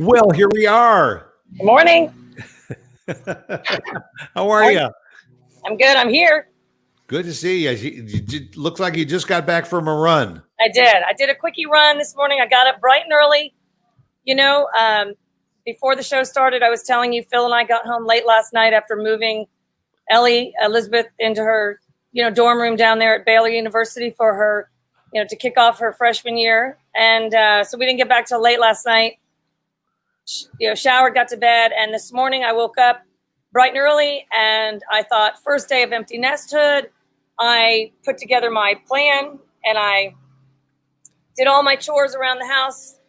Well, here we are. Good morning. How are you? I'm good. I'm here. Good to see you. Looks like you just got back from a run. I did a quickie run this morning. I got up bright and early. Before the show started, I was telling you, Phil and I got home late last night after moving Elizabeth into her, dorm room down there at Baylor University for her, to kick off her freshman year. And so we didn't get back till late last night. Showered, got to bed. And this morning I woke up bright and early and I thought, first day of empty nesthood. I put together my plan and I did all my chores around the house,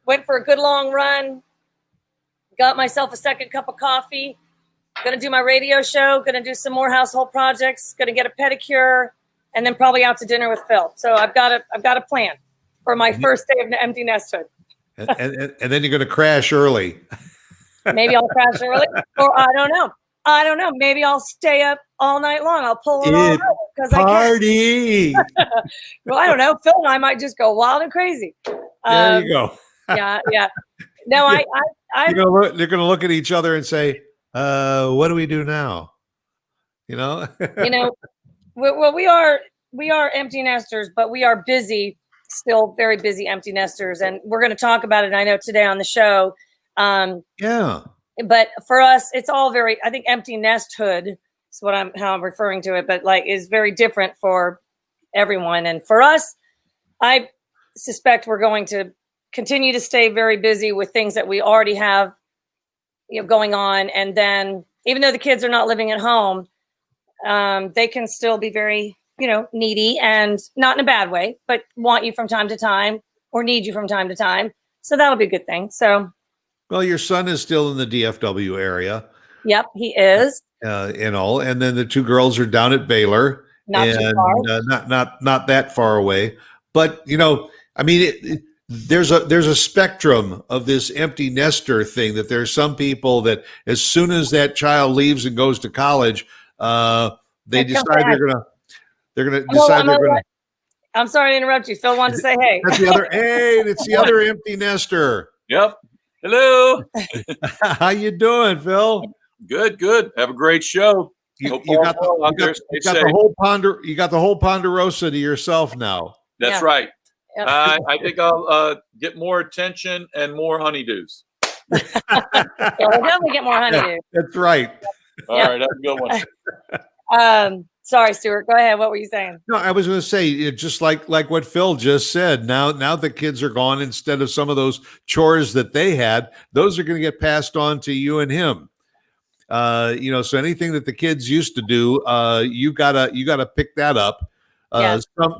went for a good long run, got myself a second cup of coffee, going to do my radio show, going to do some more household projects, going to get a pedicure, and then probably out to dinner with Phil. So I've got a plan for my first day of empty nesthood. And then you're going to crash early. Maybe I'll crash early, or I don't know. Maybe I'll stay up all night long. I'll pull it all out because party. I can. Well, I don't know. Phil and I might just go wild and crazy. There you go. Yeah. No, they're going to look at each other and say, "What do we do now?" Well, we are empty nesters, but we are busy. Still very busy empty nesters, and we're going to talk about it. I know today on the show. But for us, it's all very. I think empty nesthood is how I'm referring to it, but is very different for everyone. And for us, I suspect we're going to continue to stay very busy with things that we already have, going on. And then, even though the kids are not living at home, they can still be very, needy and not in a bad way, but want you from time to time or need you from time to time. So that'll be a good thing. So, well, your son is still in the DFW area. Yep, he is. And then the two girls are down at Baylor. Not too far. Not that far away. But there's a spectrum of this empty nester thing. That there's some people that as soon as that child leaves and goes to college, they decide they're gonna decide they're gonna. I'm sorry to interrupt you. Phil wanted to say, "Hey." That's the other. Hey, it's the other empty nester. Yep. Hello. How you doing, Phil? Good. Have a great show. You got the whole Ponderosa to yourself now. That's right. Yep. I think I'll get more attention and more honeydews. We'll definitely get more honeydews. That's right. All right, that's a good one. Sorry, Stuart. Go ahead. What were you saying? No, I was going to say, just like what Phil just said. Now the kids are gone. Instead of some of those chores that they had, those are going to get passed on to you and him. So anything that the kids used to do, you gotta pick that up.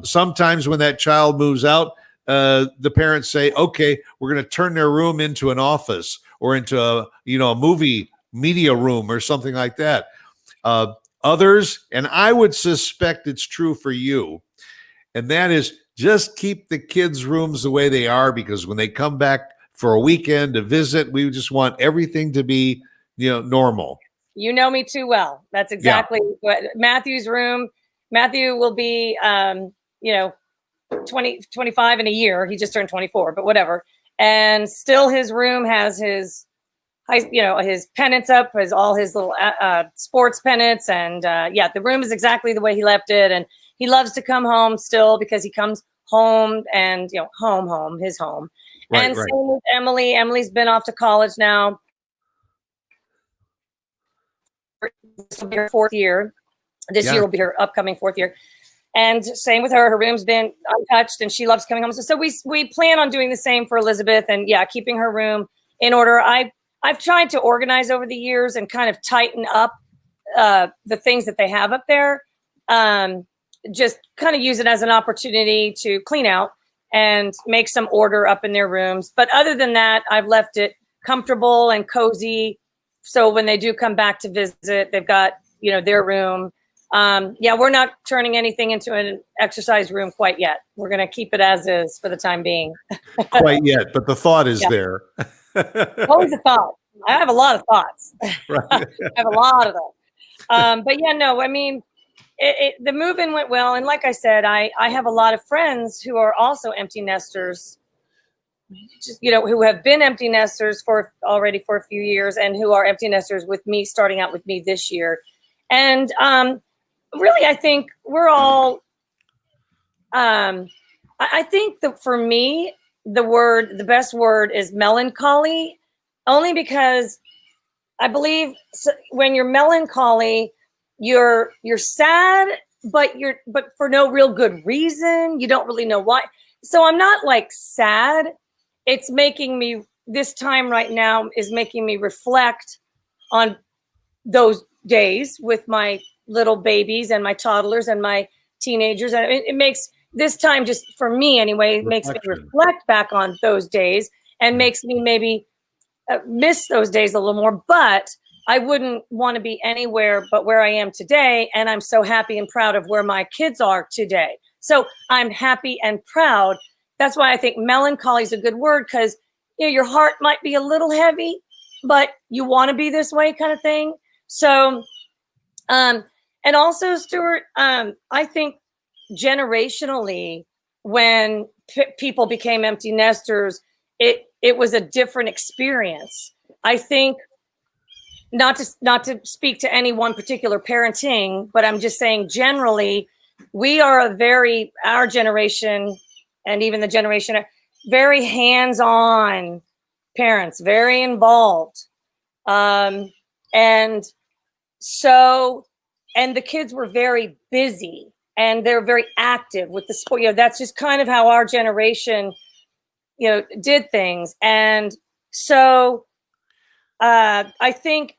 Sometimes when that child moves out, the parents say, "Okay, we're going to turn their room into an office or into a movie media room or something like that." Others, and I would suspect it's true for you, and that is just keep the kids' rooms the way they are, because when they come back for a weekend to visit, we just want everything to be, normal. You know me too well. That's exactly what Matthew's room. Matthew will be, 25 in a year. He just turned 24, but whatever. And still his room has his pennants up, has all his little sports pennants. And the room is exactly the way he left it. And he loves to come home still because he comes home and, home, his home. Right, and same with Emily. Emily's been off to college now. This will be her fourth year. This year will be her upcoming fourth year. And same with her. Her room's been untouched and she loves coming home. So we plan on doing the same for Elizabeth and keeping her room in order. I've tried to organize over the years and kind of tighten up the things that they have up there. Just kind of use it as an opportunity to clean out and make some order up in their rooms. But other than that, I've left it comfortable and cozy. So when they do come back to visit, they've got, their room. We're not turning anything into an exercise room quite yet. We're going to keep it as is for the time being. Quite yet, but the thought is there. Always a thought. I have a lot of thoughts. Right. I have a lot of them. The move-in went well. And like I said, I have a lot of friends who are also empty nesters who have been empty nesters for a few years and who are empty nesters with me, starting out with me this year. And really, I think we're all, I think that for me, the best word is melancholy, only because I believe when you're melancholy, you're sad, but for no real good reason. You don't really know why. So I'm not like sad. It's making me, this time right now is making me reflect on those days with my little babies and my toddlers and my teenagers. And it makes this time, just for me anyway, makes me reflect back on those days and makes me maybe miss those days a little more. But I wouldn't want to be anywhere but where I am today. And I'm so happy and proud of where my kids are today. So I'm happy and proud. That's why I think melancholy is a good word, because your heart might be a little heavy, but you want to be this way, kind of thing. So, and also, Stuart, I think generationally, when people became empty nesters, it was a different experience. I think, not to speak to any one particular parenting, but I'm just saying generally, we are our generation, and even the generation, very hands-on parents, very involved. And the kids were very busy and they're very active with the sport. That's just kind of how our generation, did things. And so I think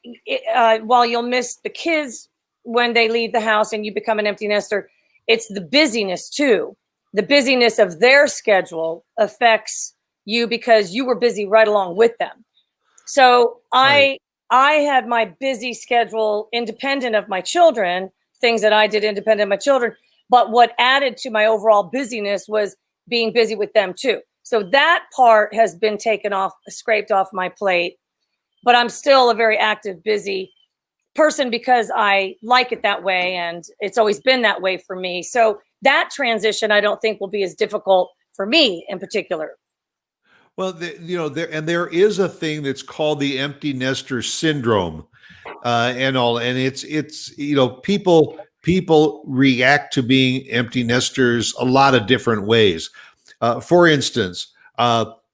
while you'll miss the kids when they leave the house and you become an empty nester, it's the busyness too. The busyness of their schedule affects you because you were busy right along with them. So I had my busy schedule independent of my children, things that I did independent of my children. But what added to my overall busyness was being busy with them too. So that part has been scraped off my plate. But I'm still a very active, busy person because I like it that way. And it's always been that way for me. So that transition, I don't think will be as difficult for me in particular. Well, there is a thing that's called the empty nester syndrome, and it's people react to being empty nesters a lot of different ways. For instance,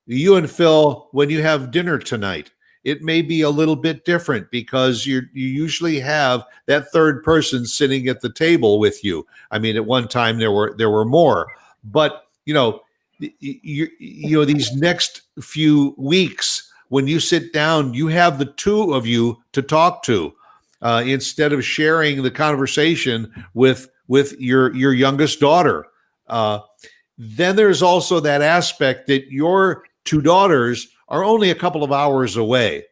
you and Phil, when you have dinner tonight, it may be a little bit different because you usually have that third person sitting at the table with you. I mean, at one time there were more, but these next few weeks, when you sit down, you have the two of you to talk to instead of sharing the conversation with your youngest daughter. Then there's also that aspect that your two daughters are only a couple of hours away,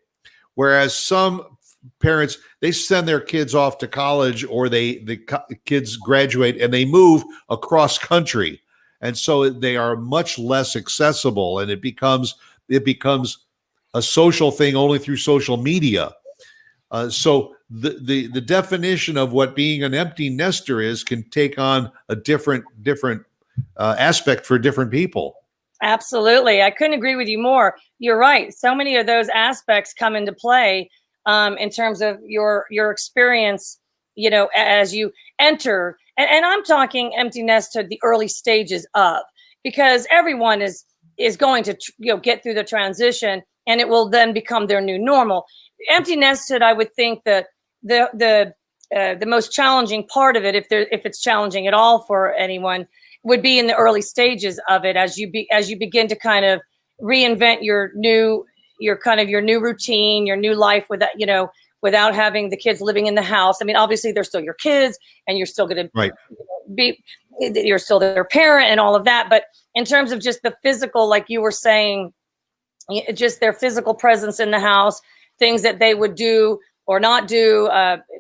whereas some parents, they send their kids off to college or the kids graduate and they move across country. And so they are much less accessible, and it becomes a social thing only through social media. So the definition of what being an empty nester is can take on a different aspect for different people. Absolutely. I couldn't agree with you more. You're right. So many of those aspects come into play in terms of your experience, as you enter. And I'm talking empty nest to the early stages of, because everyone is going to get through the transition, and it will then become their new normal. Empty nested, I would think that the most challenging part of it, if it's challenging at all for anyone, would be in the early stages of it, as you begin to kind of reinvent your new routine, your new life without having the kids living in the house. I mean, obviously they're still your kids and you're still going to you're still their parent and all of that. But in terms of just the physical, like you were saying, just their physical presence in the house, things that they would do or not do,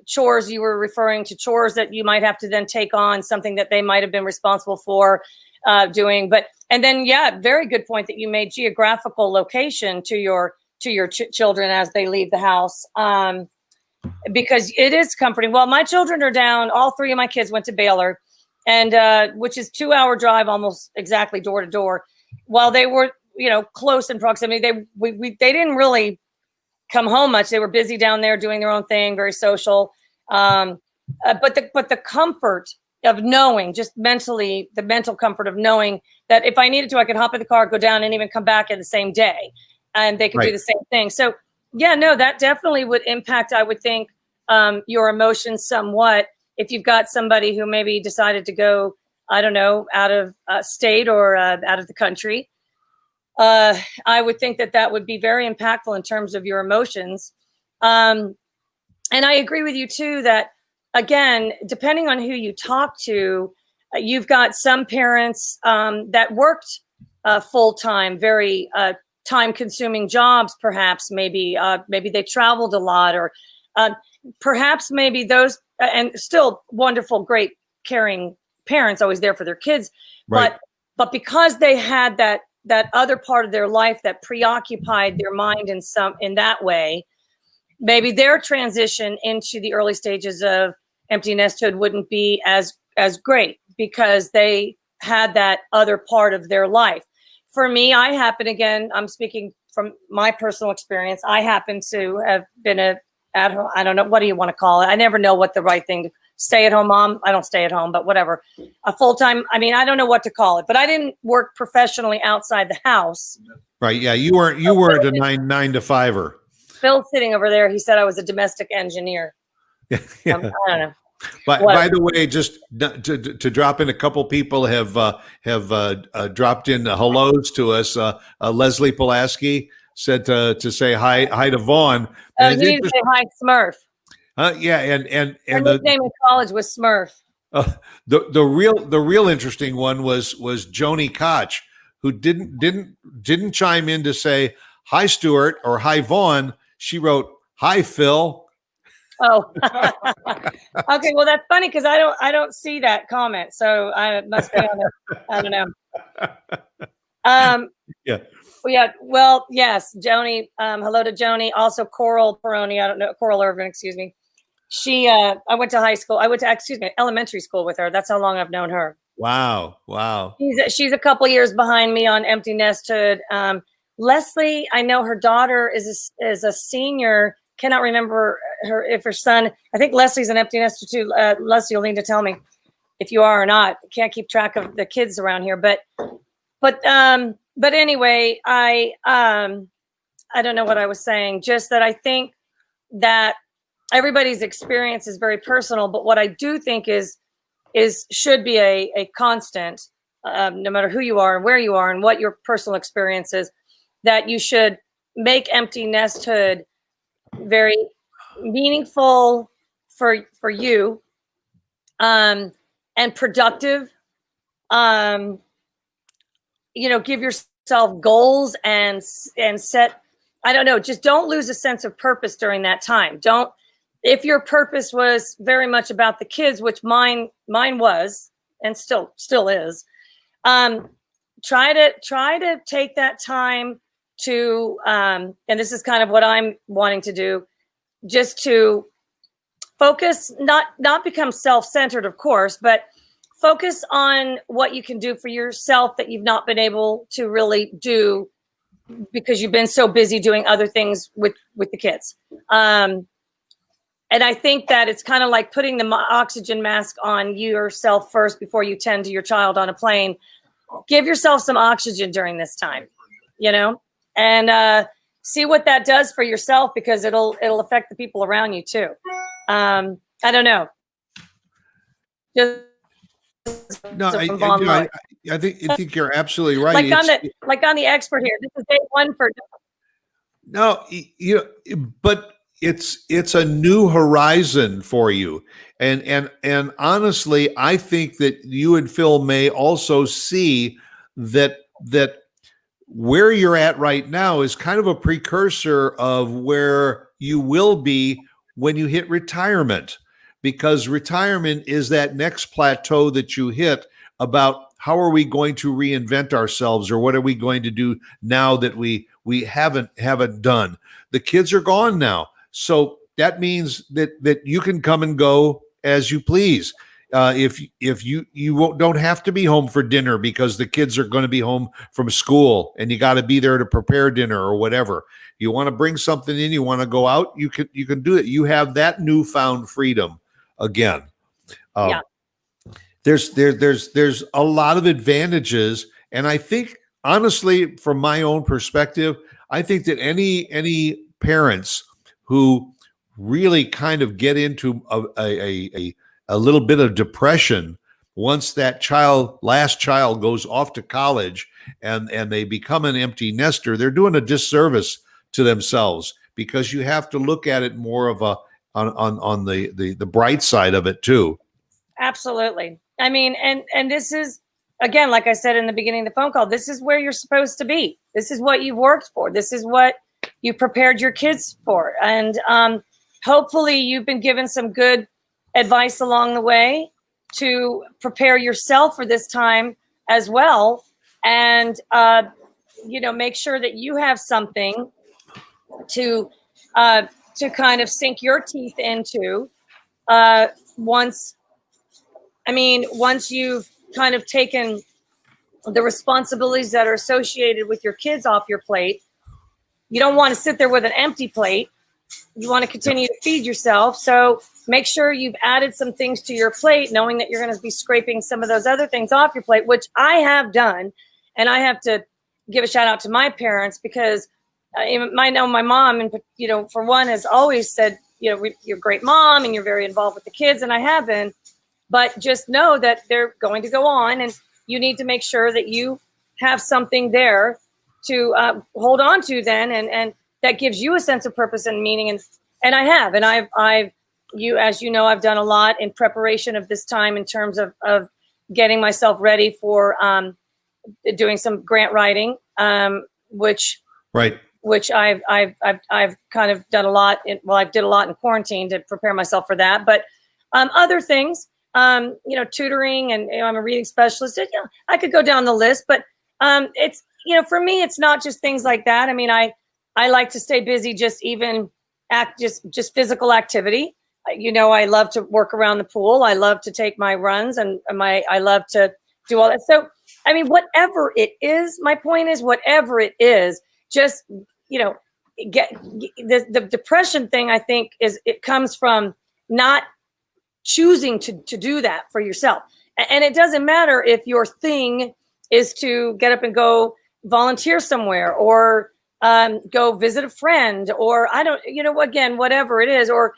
chores, you were referring to chores that you might have to then take on, something that they might have been responsible for doing. And then, very good point that you made, geographical location to your children as they leave the house. Because it is comforting. Well, my children are down. All three of my kids went to Baylor, and which is 2-hour drive, almost exactly door to door. While they were close in proximity. They didn't really come home much. They were busy down there doing their own thing, very social. But the comfort of knowing, just mentally, the mental comfort of knowing that if I needed to, I could hop in the car, go down, and even come back in the same day, and they could do the same thing. So yeah, no, that definitely would impact, I would think, your emotions somewhat. If you've got somebody who maybe decided to go, I don't know, out of state or out of the country, I would think that would be very impactful in terms of your emotions. And I agree with you too, that again, depending on who you talk to, you've got some parents that worked full-time, very time-consuming jobs, perhaps. Maybe they traveled a lot, or perhaps maybe those, and still wonderful, great, caring parents, always there for their kids. Right. But because they had that other part of their life that preoccupied their mind in that way, maybe their transition into the early stages of empty nesthood wouldn't be as great, because they had that other part of their life. For me, I'm speaking from my personal experience. I happen to have been at home, I don't know, what do you want to call it? I never know what the right thing to stay at home mom. I don't stay at home, but whatever. A full-time, I don't know what to call it, but I didn't work professionally outside the house. Right. Yeah. You weren't a 9 to 5-er. Phil sitting over there, he said I was a domestic engineer. Yeah. I don't know. But by the way, just to drop in, a couple people have dropped in hellos to us. Leslie Pulaski said to say hi to Vaughn. You need to say hi, Smurf. Yeah, and Her nickname in college was Smurf. The real interesting one was Joni Koch, who didn't chime in to say hi Stuart or hi Vaughn. She wrote hi Phil. Oh, okay. Well, that's funny, because I don't see that comment, so I must be on it. I don't know. Yeah. Yeah. Well, yes, Joni. Hello to Joni. Also, Coral Peroni. I don't know, Coral Irvin. Excuse me. She. I went to elementary school with her. That's how long I've known her. Wow. She's a couple years behind me on empty nesthood. Leslie, I know her daughter is a senior. Cannot remember her son. I think Leslie's an empty nester too. Leslie, you'll need to tell me if you are or not. Can't keep track of the kids around here, but anyway, I don't know what I was saying. Just that I think that everybody's experience is very personal, but what I do think is should be a constant, no matter who you are and where you are and what your personal experience is, that you should make empty nesthood very meaningful for you, and productive. Give yourself goals and set, I don't know, just don't lose a sense of purpose during that time. If your purpose was very much about the kids, which mine was, and still is, try to take that time to, and this is kind of what I'm wanting to do, just to focus, not become self-centered, of course, but focus on what you can do for yourself that you've not been able to really do because you've been so busy doing other things with the kids. And I think that it's kind of like putting the oxygen mask on yourself first before you tend to your child on a plane. Give yourself some oxygen during this time, and see what that does for yourself, because it'll affect the people around you too. I don't know. No, I think you're absolutely right. Like I'm the expert here. This is day one for. No, but it's a new horizon for you, and honestly, I think that you and Phil may also see that where you're at right now is kind of a precursor of where you will be when you hit retirement, because retirement is that next plateau that you hit about how are we going to reinvent ourselves, or what are we going to do now that we haven't done. The kids are gone now. So that means that you can come and go as you please. if you don't have to be home for dinner because the kids are going to be home from school and you got to be there to prepare dinner or whatever. You want to bring something in, you want to go out, you can do it. You have that newfound freedom again. Yeah. There's a lot of advantages, and I think honestly, from my own perspective, I think that any parents who really kind of get into a little bit of depression once that last child goes off to college and they become an empty nester, they're doing a disservice to themselves, because you have to look at it more of on the bright side of it too. Absolutely. I mean, and this is, again, like I said in the beginning of the phone call, this is where you're supposed to be. This is what you've worked for. This is what you prepared your kids for. And hopefully you've been given some good advice along the way to prepare yourself for this time as well. And, make sure that you have something to kind of sink your teeth into once you've kind of taken the responsibilities that are associated with your kids off your plate. You don't want to sit there with an empty plate. You want to continue to feed yourself. So make sure you've added some things to your plate, knowing that you're going to be scraping some of those other things off your plate, which I have done. And I have to give a shout out to my parents, because my mom, and for one, has always said, you're a great mom and you're very involved with the kids, and I have been. But just know that they're going to go on, and you need to make sure that you have something there to hold on to then, and that gives you a sense of purpose and meaning. And I have, and I've as you know, I've done a lot in preparation of this time in terms of getting myself ready for doing some grant writing, which I've kind of done a lot. I did a lot in quarantine to prepare myself for that, but other things. Tutoring, and I'm a reading specialist. I could go down the list, but it's, for me, it's not just things like that. I mean, I like to stay busy, just physical activity. I love to work around the pool. I love to take my runs, and I love to do all that. So, I mean, whatever it is, my point is, whatever it is, just, get the depression thing. I think it comes from not choosing to do that for yourself. And it doesn't matter if your thing is to get up and go volunteer somewhere, or go visit a friend, or again, whatever it is, or,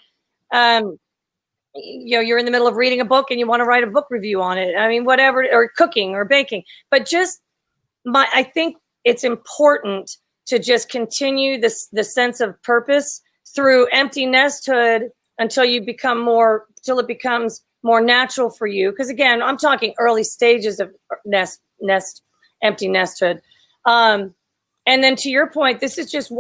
you're in the middle of reading a book and you want to write a book review on it. I mean, whatever, or cooking or baking, but I think it's important to just continue the sense of purpose through empty nesthood until it becomes more natural for you. Because again, I'm talking early stages of empty nesthood. And then to your point, this is just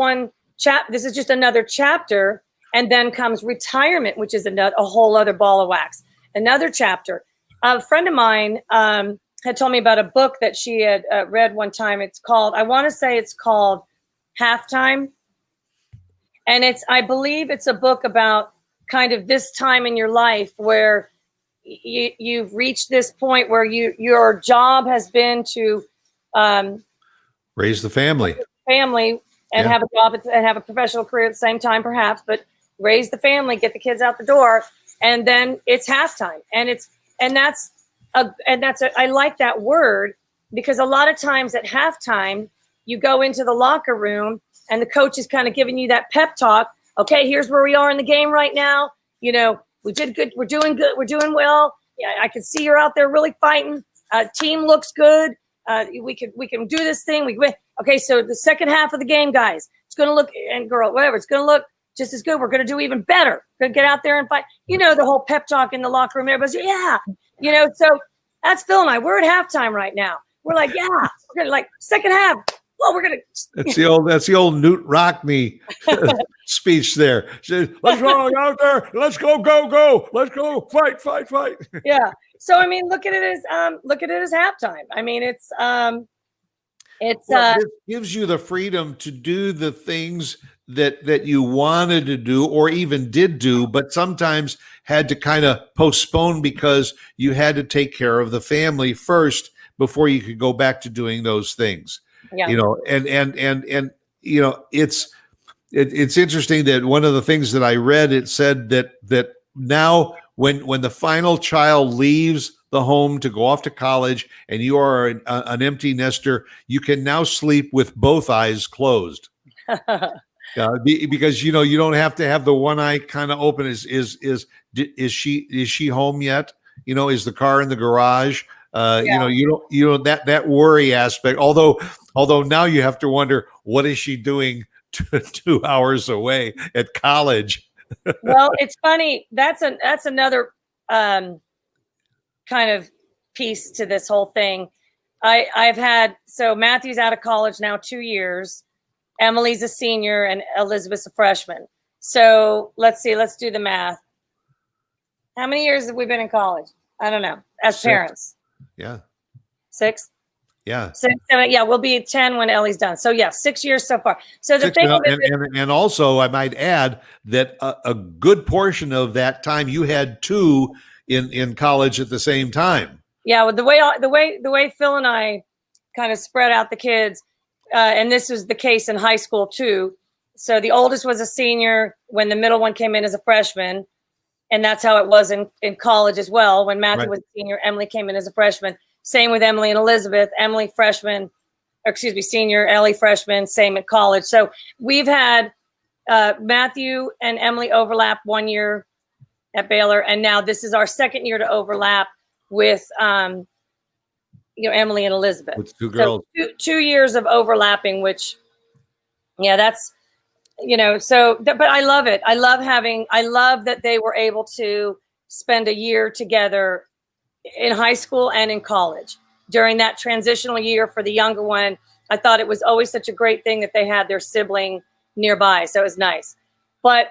this is just another chapter, and then comes retirement, which is a whole other ball of wax. Another chapter. A friend of mine had told me about a book that she had read one time. I want to say it's called Halftime. And I believe it's a book about kind of this time in your life where you've reached this point where your job has been to raise the family and have a job and have a professional career at the same time, perhaps, but raise the family, get the kids out the door, and then it's halftime. I like that word, because a lot of times at halftime you go into the locker room and the coach is kind of giving you that pep talk. Okay, here's where we are in the game right now. We did good. We're doing good. We're doing well. Yeah, I can see you're out there really fighting. Team looks good. We can do this thing. We win. Okay, so the second half of the game, guys, it's going to look, and girl, whatever, it's going to look just as good. We're going to do even better. We're going to get out there and fight. The whole pep talk in the locker room. Everybody's, yeah. So that's Phil and I. We're at halftime right now. We're like, yeah. We're going to second half. Well, we're gonna. That's the old Newt Rockney speech there. Let's go out there. Let's go. Let's go. Fight. Yeah. So I mean, look at it as halftime. I mean, it's It's Well, this gives you the freedom to do the things that you wanted to do or even did do, but sometimes had to kind of postpone because you had to take care of the family first before you could go back to doing those things. yeah. You know, and you know, it's interesting that one of the things that I read, it said that now when the final child leaves the home to go off to college and you are an empty nester, you can now sleep with both eyes closed. Because you know you don't have to have the one eye kind of open. Is she home yet? You know, is the car in the garage? You know, you don't that worry aspect. Although now you have to wonder, what is she doing 2 hours away at college? Well, it's funny. That's another kind of piece to this whole thing. I've had, so Matthew's out of college now 2 years. Emily's a senior and Elizabeth's a freshman. So let's see, let's do the math. How many years have we been in college? I don't know. As 6. Parents. Yeah. 6? Yeah. 6, 7, yeah, we'll be 10 when Ellie's done. So yeah, 6 years so far. So the 6, thing and also I might add that a good portion of that time you had 2 in college at the same time. Yeah, well, the way Phil and I kind of spread out the kids, and this was the case in high school too. So the oldest was a senior when the middle one came in as a freshman, and that's how it was in college as well. When Matthew was a senior, Emily came in as a freshman. Same with Emily and Elizabeth. Emily freshman, or excuse me, senior. Ellie freshman. Same at college. So we've had Matthew and Emily overlap 1 year at Baylor, and now this is our second year to overlap with Emily and Elizabeth. With 2 girls. So 2 years of overlapping, which, yeah, that's, but I love it. I love that they were able to spend a year together in high school and in college during that transitional year for the younger one. I thought it was always such a great thing that they had their sibling nearby. So it was nice. But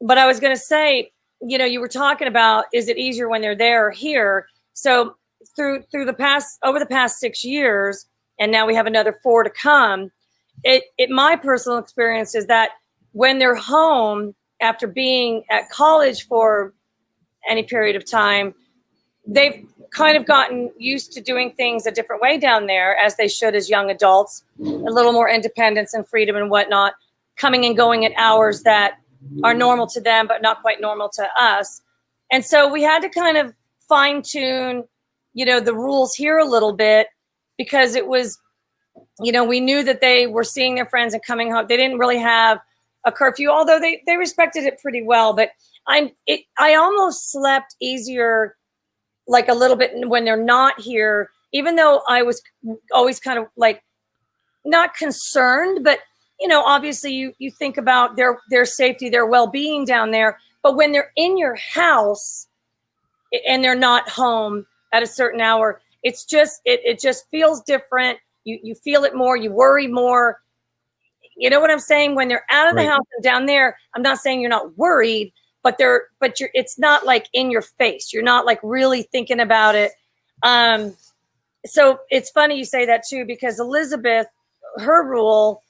I was going to say, you were talking about, is it easier when they're there or here? So over the past 6 years, and now we have another 4 to come. My personal experience is that when they're home after being at college for any period of time, they've kind of gotten used to doing things a different way down there, as they should as young adults, a little more independence and freedom and whatnot, coming and going at hours that are normal to them, but not quite normal to us. And so we had to kind of fine tune, the rules here a little bit, because it was, we knew that they were seeing their friends and coming home. They didn't really have a curfew, although they respected it pretty well. But I almost slept easier, like a little bit when they're not here, even though I was always kind of like not concerned, but obviously you think about their safety, their well-being down there. But when they're in your house and they're not home at a certain hour, it's just it just feels different. You feel it more. You worry more. You know what I'm saying? When they're out of the house and down there, I'm not saying you're not worried, but it's not like in your face. You're not like really thinking about it. So it's funny you say that too, because Elizabeth, her rule,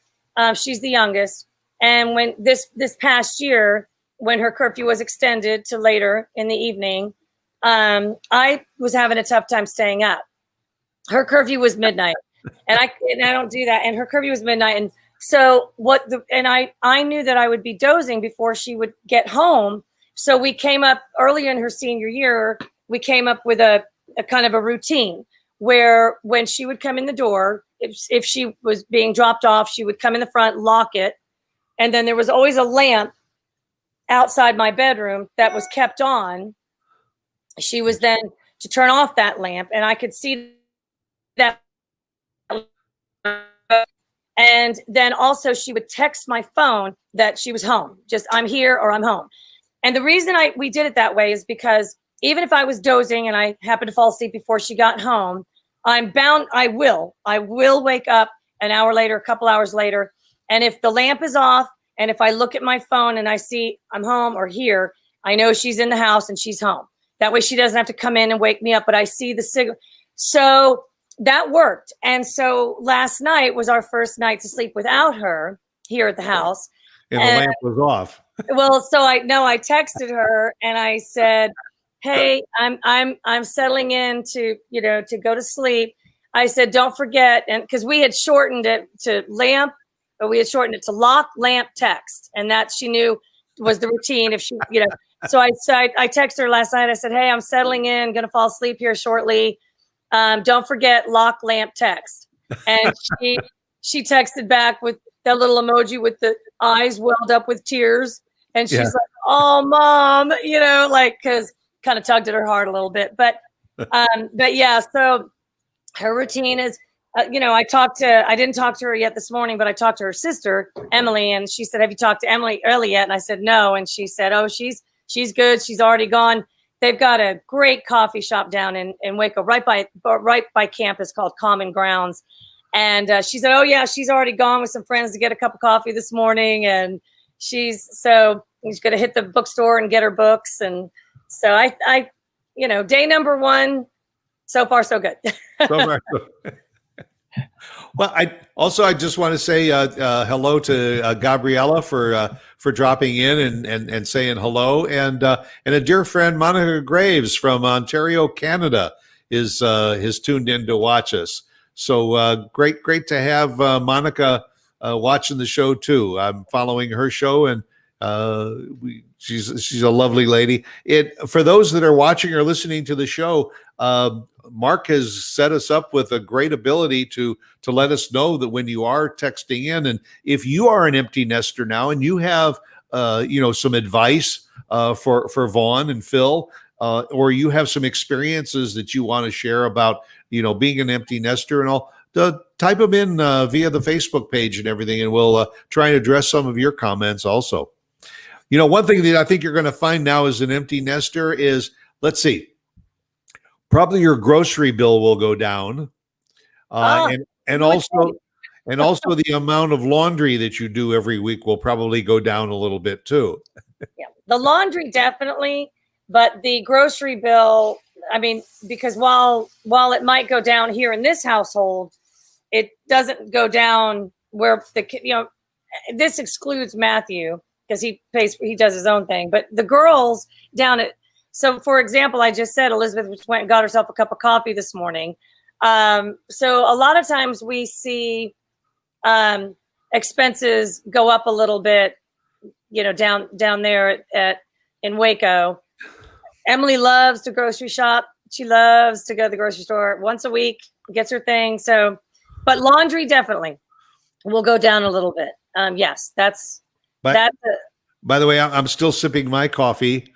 she's the youngest. And when this past year, when her curfew was extended to later in the evening, I was having a tough time staying up. Her curfew was midnight, and I don't do that. And her curfew was midnight. And so I knew that I would be dozing before she would get home. So we came up earlier in her senior year, we came up with a kind of a routine where when she would come in the door, if she was being dropped off, she would come in the front, lock it. And then there was always a lamp outside my bedroom that was kept on. She was then to turn off that lamp, and I could see that. And then also she would text my phone that she was home, just I'm here or I'm home. And the reason we did it that way is because even if I was dozing and I happened to fall asleep before she got home, I'm bound, I will wake up an hour later, a couple hours later. And if the lamp is off, and if I look at my phone and I see I'm home or here, I know she's in the house and she's home. That way she doesn't have to come in and wake me up, but I see the signal. So that worked. And so last night was our first night to sleep without her here at the house. And the lamp was off. Well, so I texted her and I said, "Hey, I'm settling in to go to sleep." I said, "Don't forget," and because we had shortened it to lamp, but we had shortened it to lock, lamp, text, and that she knew was the routine. If she, so I texted her last night. I said, "Hey, I'm settling in, gonna fall asleep here shortly. Don't forget lock, lamp, text." And she texted back with that little emoji with the eyes welled up with tears. And she's like, "Oh, Mom," because kind of tugged at her heart a little bit. But yeah, so her routine is, I didn't talk to her yet this morning, but I talked to her sister, Emily, and she said, "Have you talked to Ellie yet?" And I said, "No." And she said, "Oh, she's good. She's already gone." They've got a great coffee shop down in Waco, right by campus called Common Grounds. And she said, "Oh yeah, she's already gone with some friends to get a cup of coffee this morning." And she's going to hit the bookstore and get her books. And so I day number 1, so far so good. So far, so. Well, I just want to say hello to Gabriella for dropping in and saying hello, and a dear friend, Monica Graves from Ontario, Canada, is tuned in to watch us. So great to have Monica watching the show too. I'm following her show, and she's a lovely lady. For those that are watching or listening to the show, Mark has set us up with a great ability to let us know that when you are texting in, and if you are an empty nester now and you have some advice for Vaughn and Phil, or you have some experiences that you want to share about being an empty nester and all, type them in via the Facebook page and everything, and we'll try and address some of your comments also. One thing that I think you're going to find now as an empty nester is, let's see, probably your grocery bill will go down, and also the amount of laundry that you do every week will probably go down a little bit too. Yeah, the laundry definitely, but the grocery bill, I mean, because while it might go down here in this household, it doesn't go down where this excludes Matthew because he does his own thing, but the girls down at. So, for example, I just said Elizabeth went and got herself a cup of coffee this morning. So a lot of times we see expenses go up a little bit, down there in Waco. Emily loves to grocery shop. She loves to go to the grocery store once a week, gets her thing. So, but laundry definitely will go down a little bit. Yes, that's. By the way, I'm still sipping my coffee.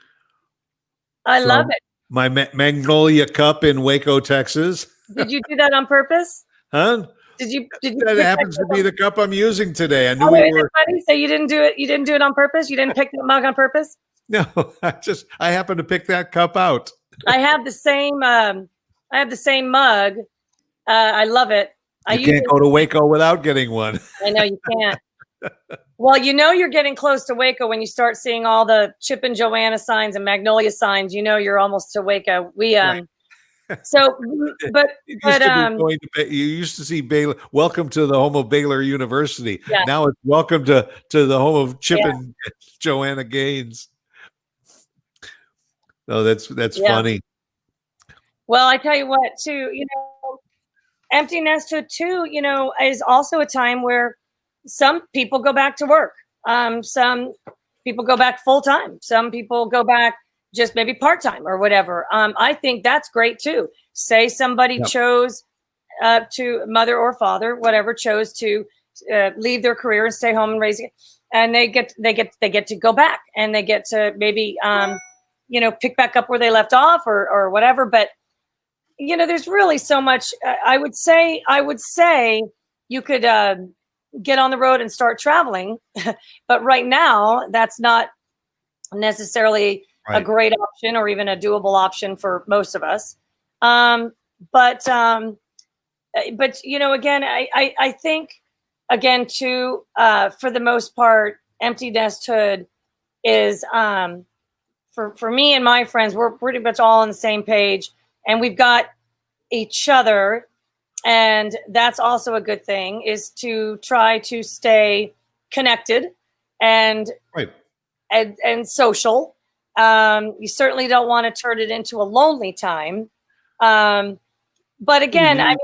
I love it. My Magnolia cup in Waco, Texas. Did you do that on purpose? Huh? Did you? That happens to be the cup I'm using today. I knew we were. Funny? So you didn't do it. You didn't do it on purpose. You didn't pick the mug on purpose. No, I happened to pick that cup out. I have the same. I have the same mug. I love it. You can't go to Waco without getting one. I know you can't. Well, you're getting close to Waco when you start seeing all the Chip and Joanna signs and Magnolia signs. You're almost to Waco. We Right. So, but you used to see Baylor. Welcome to the home of Baylor University. Yeah. Now it's welcome to the home of Chip and Joanna Gaines. Oh, that's funny. Well, I tell you what, too. Empty nesthood too. Is also a time where some people go back to work. Some people go back full time. Some people go back just maybe part time or whatever. I think that's great too. Say somebody chose to, mother or father, whatever, chose to leave their career and stay home and raise it, and they get to go back and they get to maybe pick back up where they left off or whatever. But there's really so much. I would say you could get on the road and start traveling, but right now that's not necessarily a great option or even a doable option for most of us. But again, I think again too, for the most part, empty nesthood is for me and my friends, we're pretty much all on the same page, and we've got each other And that's also a good thing, is to try to stay connected and Right. and social. You certainly don't want to turn it into a lonely time. But again, I mean,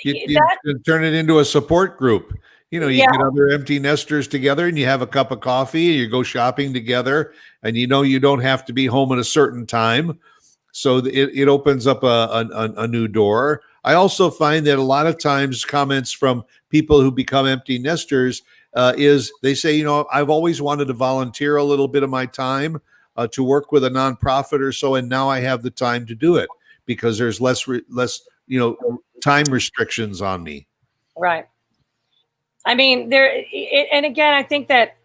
You can turn it into a support group. You know, you Yeah. get other empty nesters together and you have a cup of coffee, you go shopping together, and you know you don't have to be home at a certain time. So it opens up a new door. I also find that a lot of times comments from people who become empty nesters is they say, you know, I've always wanted to volunteer a little bit of my time to work with a nonprofit or so, and now I have the time to do it because there's less time restrictions on me. Right. I mean, and again, I think that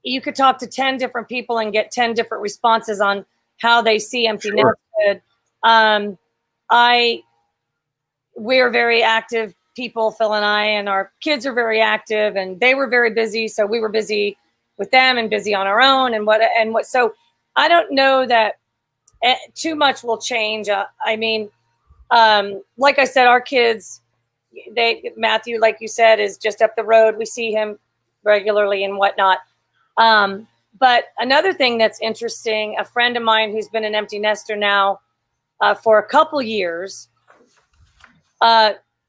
you could talk to 10 different people and get 10 different responses on how they see empty Sure. nesthood. We're very active people, Phil and I, and our kids are very active, and they were very busy. So we were busy with them and busy on our own so I don't know that too much will change. I mean, like I said, our kids, Matthew, like you said, is just up the road. We see him regularly and whatnot. But another thing that's interesting, a friend of mine who's been an empty nester now for a couple years,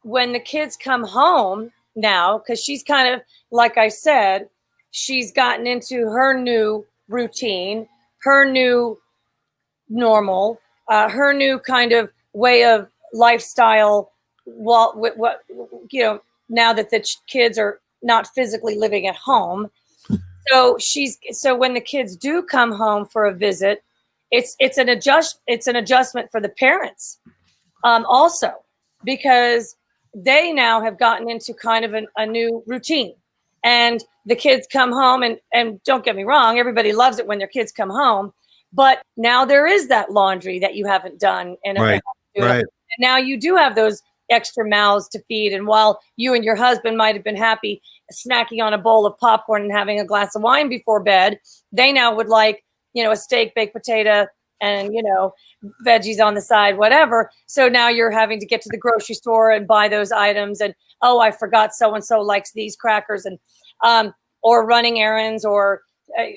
when the kids come home now, because she's kind of, like I said, she's gotten into her new routine, her new normal, her new kind of way of lifestyle. Well, what now that the kids are not physically living at home, so when the kids do come home for a visit, it's an adjustment for the parents, also, because they now have gotten into kind of a new routine, and the kids come home, and don't get me wrong, everybody loves it when their kids come home, but now there is that laundry that you haven't done, and Right. now you do have those extra mouths to feed. And while you and your husband might have been happy snacking on a bowl of popcorn and having a glass of wine before bed, they now would like, a steak, baked potato, and, veggies on the side, whatever. So now you're having to get to the grocery store and buy those items. And, oh, I forgot so-and-so likes these crackers, and, or running errands, or,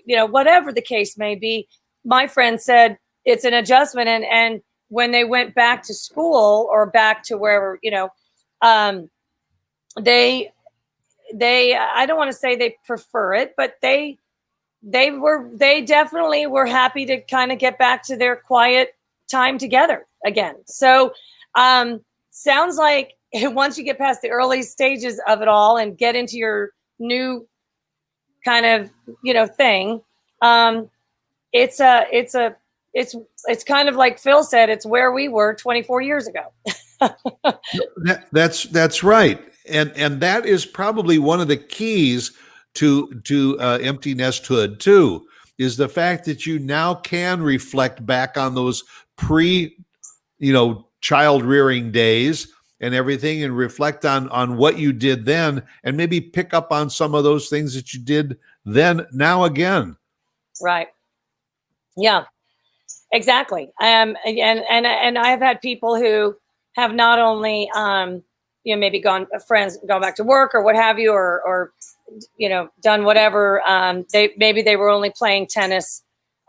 whatever the case may be. My friend said it's an adjustment. And when they went back to school or back to wherever, they I don't want to say they prefer it, but they definitely were happy to kind of get back to their quiet time together again. So sounds like once you get past the early stages of it all and get into your new kind of thing, it's kind of like Phil said, it's where we were 24 years ago. That's right. And that is probably one of the keys to empty nesthood too, is the fact that you now can reflect back on those child rearing days and everything, and reflect on what you did then, and maybe pick up on some of those things that you did then now again. Right. Yeah, exactly. And I've had people who have not only, maybe gone back to work or what have you, or done whatever. They were only playing tennis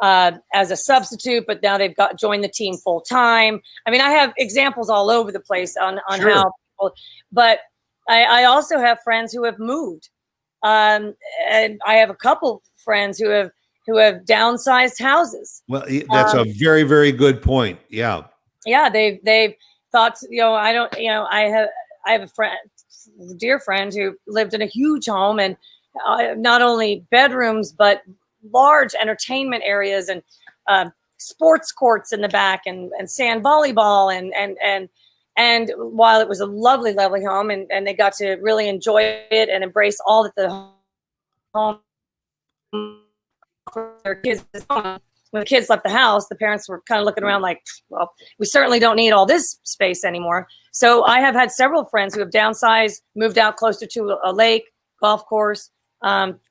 as a substitute, but now they've joined the team full time. I mean, I have examples all over the place on Sure. how people, but I also have friends who have moved. And I have a couple friends who have downsized houses. Well, that's a very, very good point. Yeah. Yeah. They've thought, I have a dear friend who lived in a huge home, and not only bedrooms, but large entertainment areas, and sports courts in the back, and sand volleyball. And while it was a lovely, lovely home, and they got to really enjoy it and embrace all that the home for their kids. When the kids left the house, the parents were kind of looking around like, well, we certainly don't need all this space anymore. So I have had several friends who have downsized, moved out closer to a lake, golf course,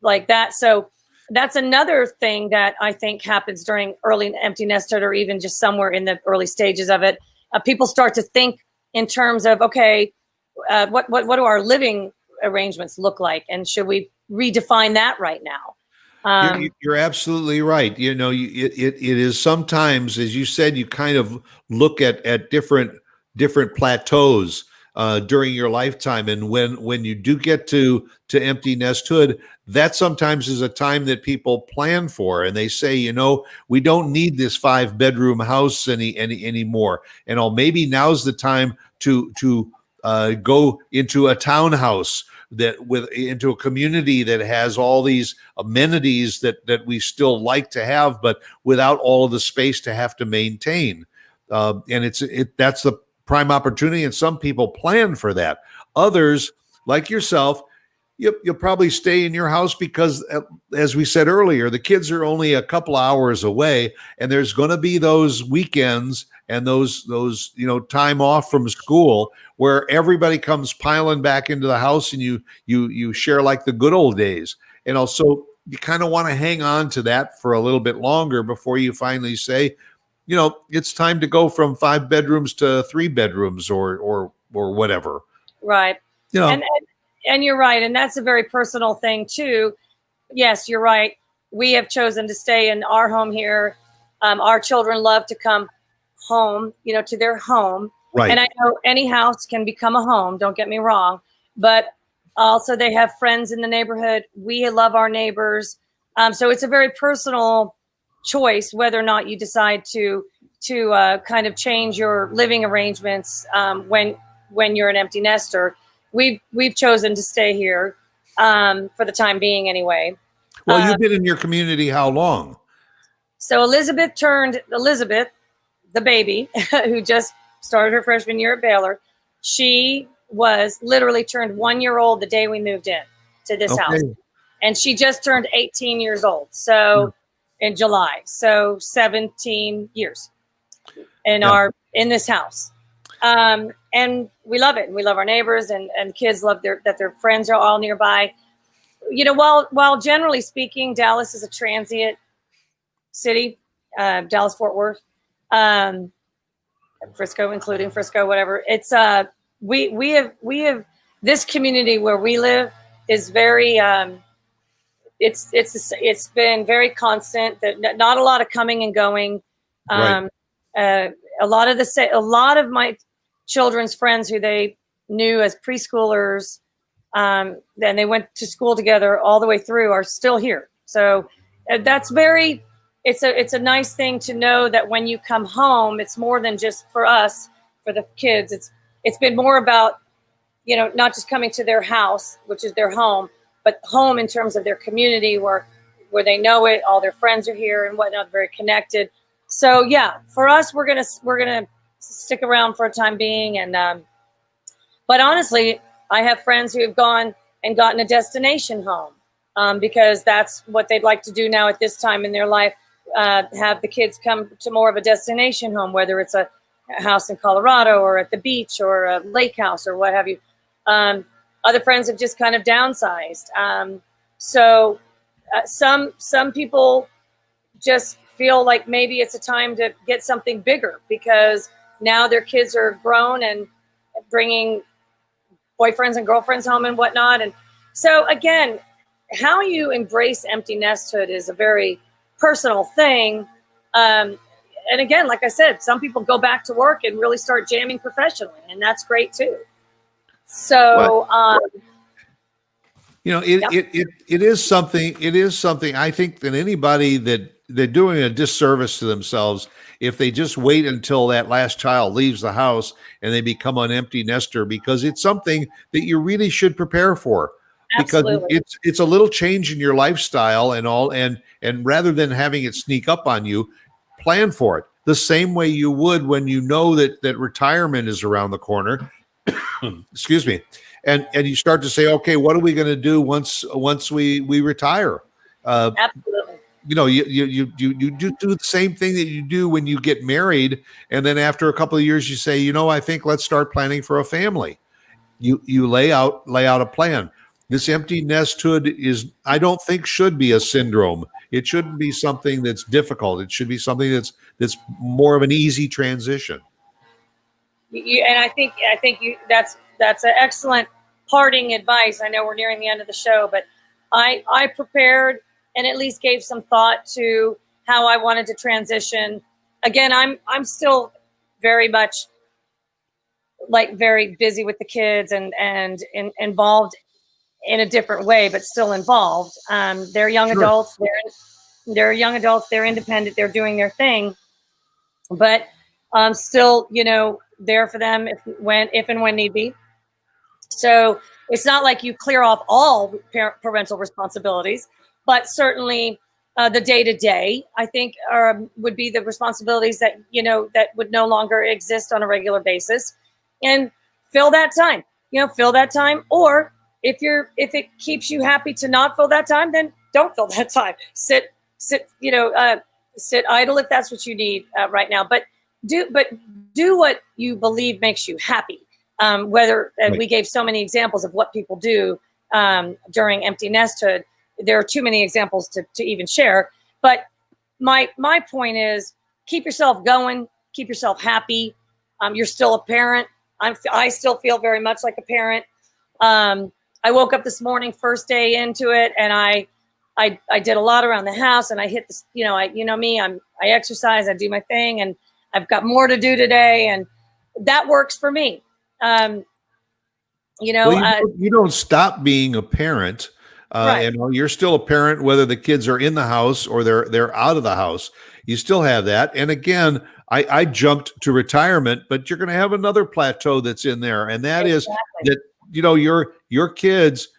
like that. So that's another thing that I think happens during early empty nesthood, or even just somewhere in the early stages of it. People start to think in terms of, okay, what do our living arrangements look like, and should we redefine that right now? You're absolutely right. It is sometimes, as you said, you kind of look at different plateaus during your lifetime, and when you do get to empty nesthood, that sometimes is a time that people plan for, and they say, we don't need this 5-bedroom house anymore, and maybe now's the time to go into a townhouse into a community that has all these amenities that we still like to have, but without all of the space to have to maintain. And that's the prime opportunity. And some people plan for that. Others, like yourself, you'll probably stay in your house because, as we said earlier, the kids are only a couple hours away, and there's going to be those weekends and those time off from school where everybody comes piling back into the house, and you share like the good old days. And also, you kind of want to hang on to that for a little bit longer before you finally say, it's time to go from 5 bedrooms to 3 bedrooms or whatever. Right. And you're right. And that's a very personal thing too. Yes, you're right. We have chosen to stay in our home here. Our children love to come home, to their home. Right. And I know any house can become a home. Don't get me wrong. But also they have friends in the neighborhood. We love our neighbors. So it's a very personal choice whether or not you decide to kind of change your living arrangements when you're an empty nester. We've chosen to stay here for the time being anyway. Well, you've been in your community how long? So Elizabeth, the baby, who just started her freshman year at Baylor, she was literally turned 1 year old the day we moved in to this house. And she just turned 18 years old. So in July, so 17 years in this house. And we love it. And we love our neighbors, and kids love that their friends are all nearby. While generally speaking, Dallas is a transient city, Dallas, Fort Worth, Frisco, including Frisco, whatever. It's we have this community where we live is very it's been very constant. That not a lot of coming and going. Right. A lot of my children's friends who they knew as preschoolers, then they went to school together all the way through, are still here. So that's it's a nice thing to know that when you come home, it's more than just for us, for the kids. It's been more about, not just coming to their house, which is their home, but home in terms of their community where they know it, all their friends are here and whatnot, very connected. So yeah, for us, we're gonna stick around for a time being. And but honestly, I have friends who have gone and gotten a destination home because that's what they'd like to do now at this time in their life. Have the kids come to more of a destination home, whether it's a house in Colorado or at the beach or a lake house or what have you. Other friends have just kind of downsized. So some people just feel like maybe it's a time to get something bigger because now their kids are grown and bringing boyfriends and girlfriends home and whatnot. And so again, how you embrace empty nesthood is a very personal thing. And again, like I said, some people go back to work and really start jamming professionally, and that's great too. So, it is something I think that anybody that they're doing a disservice to themselves if they just wait until that last child leaves the house and they become an empty nester, because it's something that you really should prepare for. Absolutely. Because it's a little change in your lifestyle and all, and rather than having it sneak up on you, plan for it the same way you would when you know that retirement is around the corner. Excuse me. And you start to say, okay, what are we going to do once we retire? Absolutely. You do the same thing that you do when you get married, and then after a couple of years, you say, I think let's start planning for a family. You lay out a plan. This empty nesthood I don't think should be a syndrome. It shouldn't be something that's difficult. It should be something that's more of an easy transition. And I think that's an excellent parting advice. I know we're nearing the end of the show, but I prepared and at least gave some thought to how I wanted to transition. Again, I'm still very much very busy with the kids and involved in a different way, but still involved. They're young Sure. adults. They're young adults. They're independent. They're doing their thing, but still, there for them if and when need be. So it's not like you clear off all parental responsibilities, but certainly the day-to-day, I think, would be the responsibilities that, that would no longer exist on a regular basis, and fill that time, or if it keeps you happy to not fill that time, then don't fill that time. Sit idle if that's what you need right now, but do what you believe makes you happy. Right. We gave so many examples of what people do during empty nesthood. There are too many examples to even share. But my point is, keep yourself going, keep yourself happy. You're still a parent. I still feel very much like a parent. I woke up this morning, first day into it, and I did a lot around the house, and I hit this. I exercise, I do my thing, and I've got more to do today, and that works for me. Well, you don't stop being a parent. Right. You're still a parent whether the kids are in the house or they're out of the house. You still have that. And again, I jumped to retirement, but you're going to have another plateau that's in there, and that is that your kids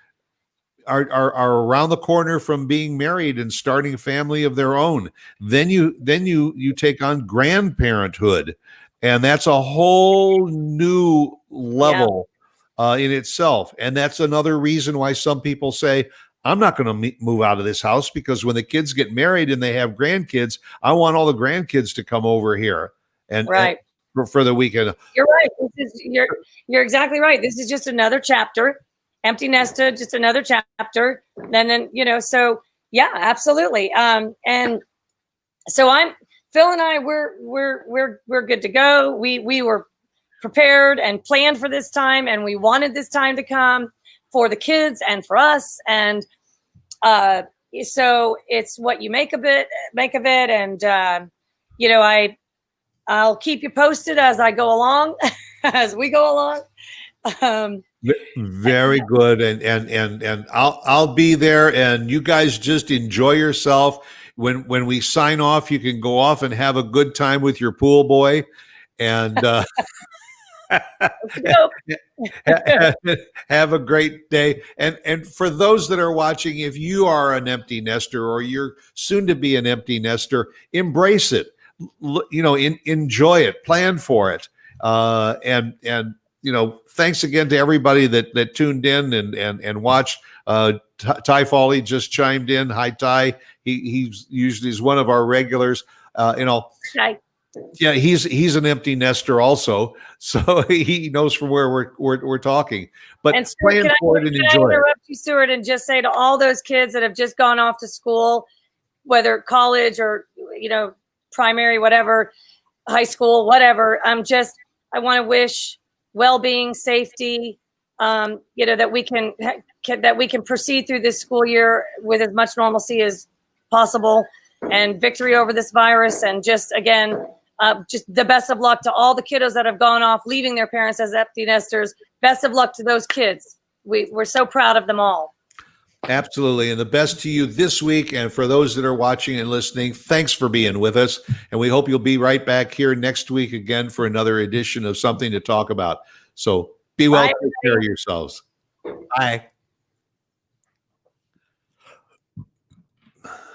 are around the corner from being married and starting a family of their own. Then you take on grandparenthood, and that's a whole new level in itself. And that's another reason why some people say, I'm not going to move out of this house, because when the kids get married and they have grandkids, I want all the grandkids to come over here and for the weekend. You're right. You're exactly right. This is just another chapter. Empty nesthood, just another chapter. And then, so yeah, absolutely. And so Phil and I, we're good to go. We were prepared and planned for this time, and we wanted this time to come for the kids and for us. And so it's what you make of it. And I'll keep you posted as I go along, as we go along. Very good. And I'll be there, and you guys just enjoy yourself. When we sign off, you can go off and have a good time with your pool boy, and have a great day. And for those that are watching, if you are an empty nester or you're soon to be an empty nester, embrace it. Enjoy it, plan for it. And thanks again to everybody that tuned in and watched. Ty Foley just chimed in. Hi, Ty. He's usually one of our regulars. Hi. Yeah, he's an empty nester also, so he knows from where we're talking. But plan for it and enjoy it. Can I interrupt you, Stuart, and just say to all those kids that have just gone off to school, whether college or primary, whatever, high school, whatever. I want to wish well-being, safety, that we can proceed through this school year with as much normalcy as possible, and victory over this virus. And just the best of luck to all the kiddos that have gone off, leaving their parents as empty nesters. Best of luck to those kids. We're so proud of them all. Absolutely. And the best to you this week. And for those that are watching and listening, thanks for being with us. And we hope you'll be right back here next week again for another edition of Something to Talk About. So be well, take care of yourselves. Bye.